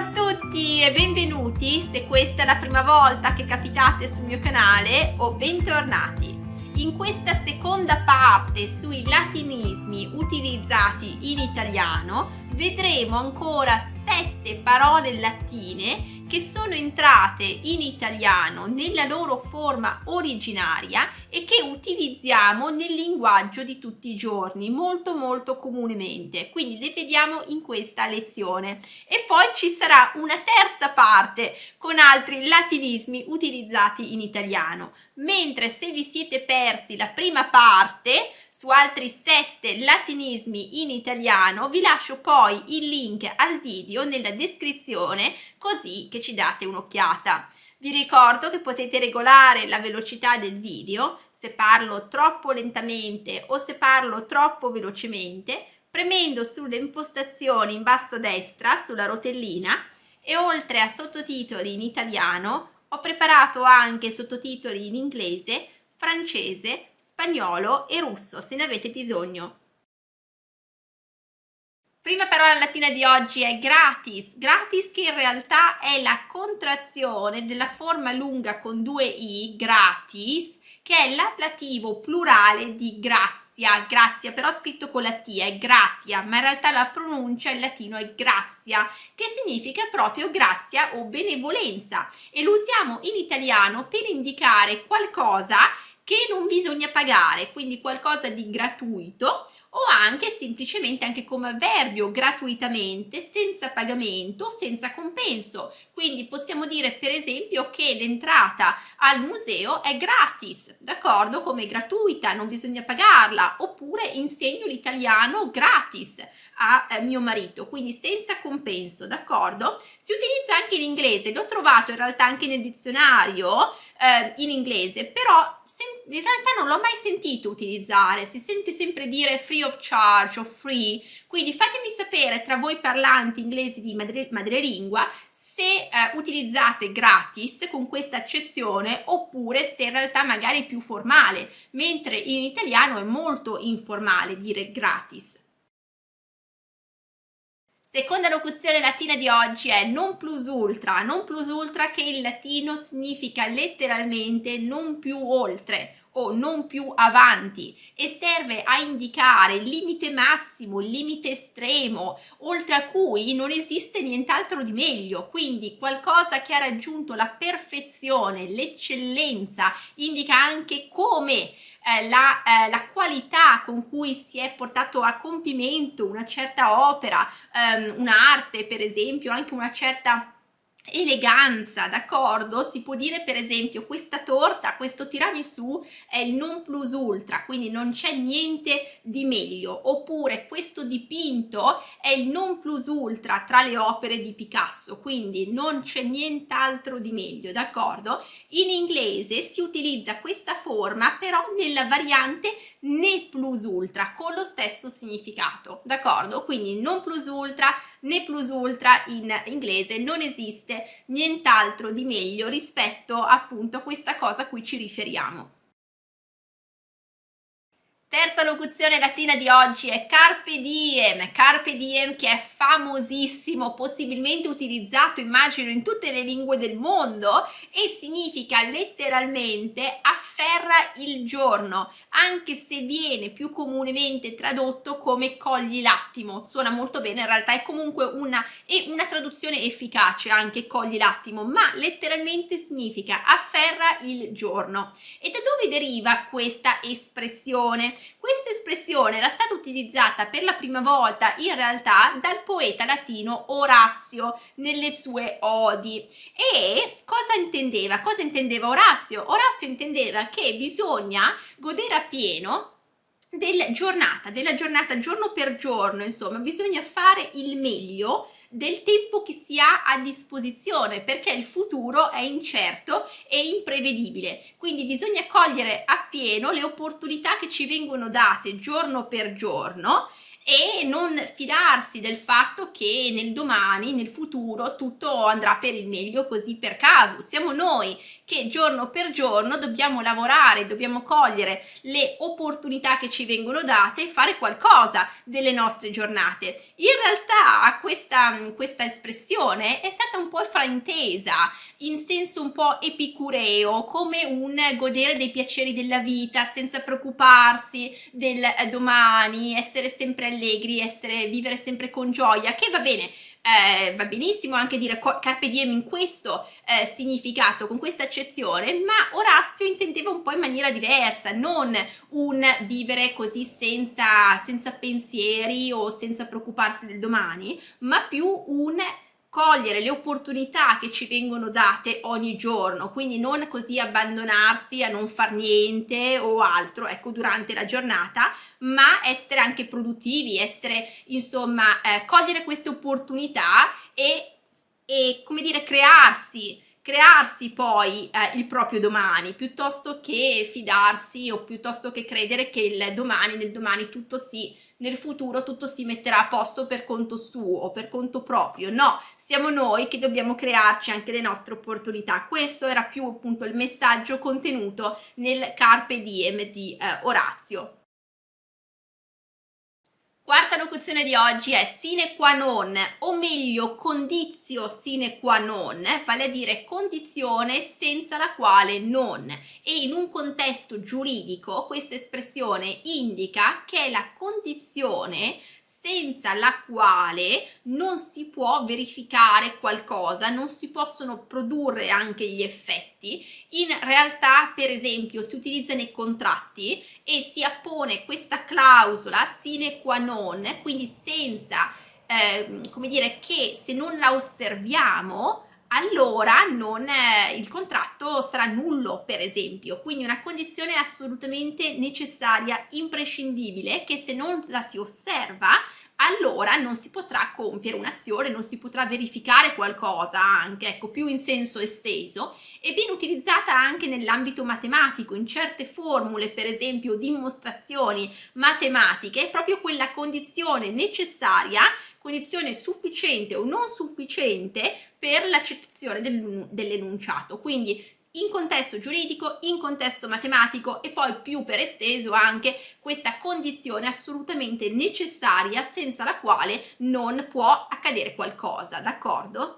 a tutti e benvenuti se questa è la prima volta che capitate sul mio canale o bentornati. In questa seconda parte sui latinismi utilizzati in italiano vedremo ancora 7 parole latine che sono entrate in italiano nella loro forma originaria e che utilizziamo nel linguaggio di tutti i giorni molto comunemente. Quindi le vediamo in questa lezione e poi ci sarà una terza parte con altri latinismi utilizzati in italiano. Mentre se vi siete persi la prima parte su altri 7 latinismi in italiano, vi lascio poi il link al video nella descrizione così che ci date un'occhiata. Vi ricordo che potete regolare la velocità del video se parlo troppo lentamente o se parlo troppo velocemente premendo sulle impostazioni in basso a destra sulla rotellina e oltre a sottotitoli in italiano ho preparato anche sottotitoli in inglese, francese, spagnolo e russo se ne avete bisogno. Prima parola latina di oggi è gratis, gratis che in realtà è la contrazione della forma lunga con 2 i, gratis, che è l'ablativo plurale di grazia, grazia però scritto con la T, è gratia, ma in realtà la pronuncia in latino è grazia, che significa proprio grazia o benevolenza e lo usiamo in italiano per indicare qualcosa che non bisogna pagare, quindi qualcosa di gratuito o anche semplicemente anche come avverbio gratuitamente, senza pagamento, senza compenso. Quindi possiamo dire per esempio che l'entrata al museo è gratis, d'accordo? Come gratuita, non bisogna pagarla, oppure insegno l'italiano gratis a mio marito, quindi senza compenso, d'accordo? Si utilizza anche in inglese, l'ho trovato in realtà anche nel dizionario in inglese, però in realtà non l'ho mai sentito utilizzare, si sente sempre dire free of charge o free, quindi fatemi sapere tra voi parlanti inglesi di madrelingua se utilizzate gratis con questa accezione oppure se in realtà magari è più formale, mentre in italiano è molto informale dire gratis. Seconda locuzione latina di oggi è non plus ultra che in latino significa letteralmente non più oltre o non più avanti e serve a indicare il limite massimo, il limite estremo, oltre a cui non esiste nient'altro di meglio, quindi qualcosa che ha raggiunto la perfezione, l'eccellenza, indica anche come la qualità con cui si è portato a compimento una certa opera, un'arte per esempio, anche una certa eleganza, d'accordo? Si può dire per esempio questa torta, questo tiramisù è il non plus ultra, quindi non c'è niente di meglio, oppure questo dipinto è il non plus ultra tra le opere di Picasso, quindi non c'è nient'altro di meglio, d'accordo? In inglese si utilizza questa forma però nella variante né plus ultra con lo stesso significato, d'accordo? Quindi non plus ultra né plus ultra in inglese, non esiste nient'altro di meglio rispetto appunto a questa cosa a cui ci riferiamo. Terza locuzione latina di oggi è carpe diem che è famosissimo, possibilmente utilizzato immagino in tutte le lingue del mondo e significa letteralmente afferra il giorno, anche se viene più comunemente tradotto come cogli l'attimo, suona molto bene, in realtà è comunque una traduzione efficace anche cogli l'attimo, ma letteralmente significa afferra il giorno. E da dove deriva questa espressione? Questa espressione era stata utilizzata per la prima volta in realtà dal poeta latino Orazio nelle sue odi. E cosa intendeva? Cosa intendeva Orazio? Orazio intendeva che bisogna godere appieno della giornata giorno per giorno, insomma, bisogna fare il meglio del tempo che si ha a disposizione perché il futuro è incerto e imprevedibile, quindi bisogna cogliere appieno le opportunità che ci vengono date giorno per giorno e non fidarsi del fatto che nel domani, nel futuro, tutto andrà per il meglio così per caso. Siamo noi che giorno per giorno dobbiamo lavorare, dobbiamo cogliere le opportunità che ci vengono date e fare qualcosa delle nostre giornate. In realtà questa espressione è stata un po' fraintesa in senso un po' epicureo, come un godere dei piaceri della vita senza preoccuparsi del domani, essere sempre allegri, vivere sempre con gioia, che va bene. Va benissimo anche dire carpe diem in questo significato, con questa accezione, ma Orazio intendeva un po' in maniera diversa, non un vivere così senza pensieri o senza preoccuparsi del domani, ma più un cogliere le opportunità che ci vengono date ogni giorno, quindi non così abbandonarsi a non far niente o altro, ecco, durante la giornata, ma essere anche produttivi, insomma, cogliere queste opportunità e come dire, crearsi poi il proprio domani, piuttosto che fidarsi o piuttosto che credere che nel domani nel futuro tutto si metterà a posto per conto suo o per conto proprio. No, siamo noi che dobbiamo crearci anche le nostre opportunità. Questo era più appunto il messaggio contenuto nel Carpe Diem di Orazio. Quarta locuzione di oggi è sine qua non, o meglio conditio sine qua non, vale a dire condizione senza la quale non. E in un contesto giuridico questa espressione indica che è la condizione senza la quale non si può verificare qualcosa, non si possono produrre anche gli effetti. In realtà, per esempio, si utilizza nei contratti e si appone questa clausola sine qua non, quindi senza, come dire, che se non la osserviamo allora il contratto sarà nullo, per esempio. Quindi una condizione assolutamente necessaria, imprescindibile, che se non la si osserva allora non si potrà compiere un'azione, non si potrà verificare qualcosa anche, ecco, più in senso esteso, e viene utilizzata anche nell'ambito matematico, in certe formule, per esempio dimostrazioni matematiche, è proprio quella condizione necessaria, condizione sufficiente o non sufficiente per l'accettazione dell'enunciato. Quindi in contesto giuridico, in contesto matematico e poi più per esteso anche questa condizione assolutamente necessaria senza la quale non può accadere qualcosa, d'accordo?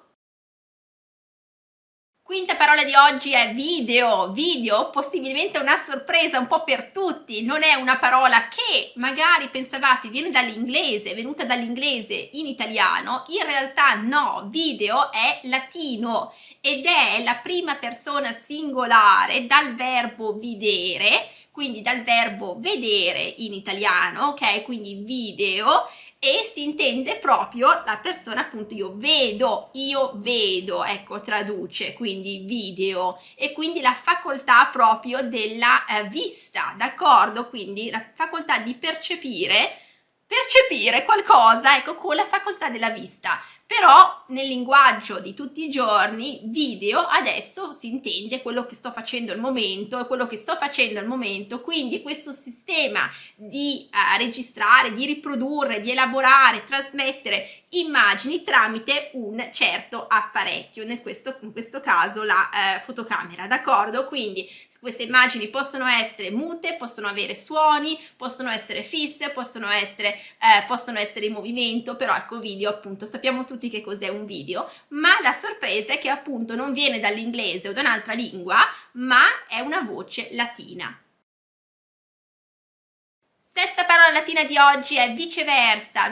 Quinta parola di oggi è video, possibilmente una sorpresa un po' per tutti, non è una parola che magari pensavate viene dall'inglese, è venuta dall'inglese in italiano, in realtà no, video è latino ed è la prima persona singolare dal verbo videre, quindi dal verbo vedere in italiano, ok? Quindi video, e si intende proprio la persona, appunto, io vedo, ecco, traduce, quindi video, e quindi la facoltà proprio della vista, d'accordo? Quindi la facoltà di percepire qualcosa, ecco, con la facoltà della vista. Però nel linguaggio di tutti i giorni video adesso si intende quello che sto facendo al momento, è quello che sto facendo al momento, quindi questo sistema di registrare, di riprodurre, di elaborare, trasmettere immagini tramite un certo apparecchio, in questo caso la fotocamera, d'accordo? Quindi queste immagini possono essere mute, possono avere suoni, possono essere fisse, possono essere in movimento, però ecco, video, appunto, sappiamo tutti che cos'è un video, ma la sorpresa è che appunto non viene dall'inglese o da un'altra lingua, ma è una voce latina. Sesta parola latina di oggi è viceversa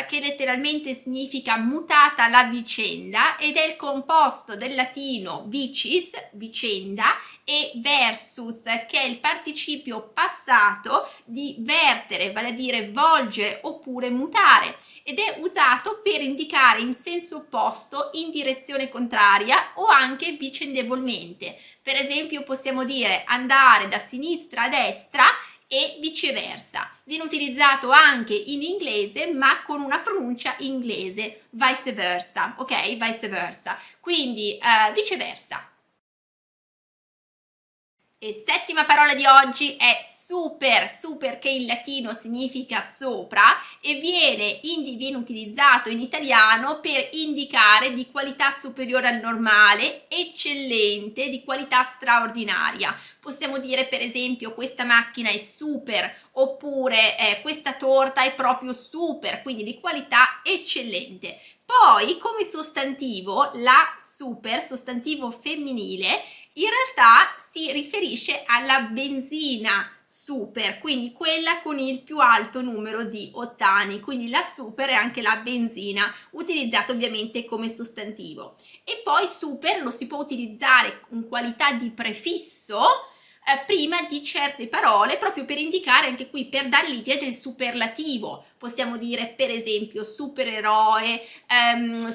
che letteralmente significa mutata la vicenda ed è il composto del latino vicis, vicenda, e versus, che è il participio passato di vertere, vale a dire volgere oppure mutare, ed è usato per indicare in senso opposto, in direzione contraria o anche vicendevolmente. Per esempio possiamo dire andare da sinistra a destra e viceversa. Viene utilizzato anche in inglese, ma con una pronuncia inglese, vice versa, ok? Vice versa. Quindi viceversa. E settima parola di oggi è super, super che in latino significa sopra e viene utilizzato in italiano per indicare di qualità superiore al normale, eccellente, di qualità straordinaria. Possiamo dire per esempio questa macchina è super oppure questa torta è proprio super, quindi di qualità eccellente. Poi come sostantivo, la super, sostantivo femminile, in realtà si riferisce alla benzina super, quindi quella con il più alto numero di ottani, quindi la super è anche la benzina, utilizzata ovviamente come sostantivo. E poi super lo si può utilizzare in qualità di prefisso prima di certe parole, proprio per indicare anche qui, per dare l'idea del superlativo. Possiamo dire per esempio supereroe,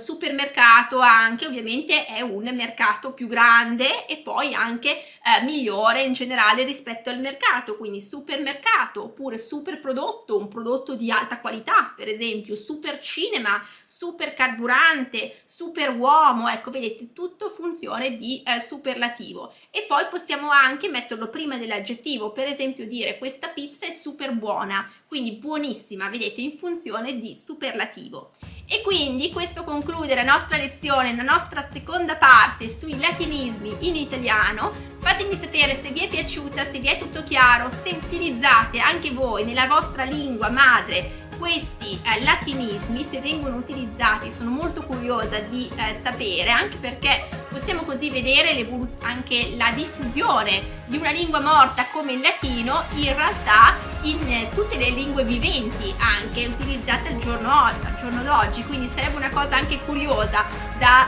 supermercato, anche ovviamente è un mercato più grande e poi anche migliore in generale rispetto al mercato, quindi supermercato, oppure super prodotto, un prodotto di alta qualità, per esempio super cinema, super carburante, super uomo, ecco vedete tutto funzione di superlativo. E poi possiamo anche metterlo prima dell'aggettivo, per esempio dire questa pizza è super buona, quindi buonissima, vedete, in funzione di superlativo. E quindi questo conclude la nostra lezione, la nostra seconda parte sui latinismi in italiano. Fatemi sapere se vi è piaciuta, se vi è tutto chiaro, se utilizzate anche voi nella vostra lingua madre questi latinismi, se vengono utilizzati. Sono molto curiosa di sapere, anche perché possiamo così vedere anche la diffusione di una lingua morta come il latino in realtà in tutte le lingue viventi, anche utilizzate al giorno d'oggi, quindi sarebbe una cosa anche curiosa da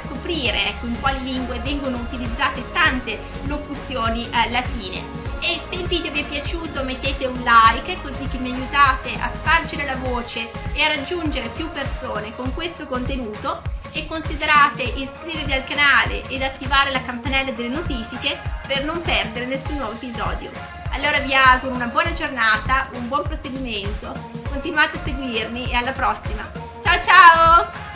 scoprire, ecco, in quali lingue vengono utilizzate tante locuzioni latine. E se il video vi è piaciuto mettete un like, così che mi aiutate a spargere la voce e a raggiungere più persone con questo contenuto, e considerate iscrivervi al canale ed attivare la campanella delle notifiche per non perdere nessun nuovo episodio. Allora vi auguro una buona giornata, un buon proseguimento, continuate a seguirmi e alla prossima. Ciao ciao!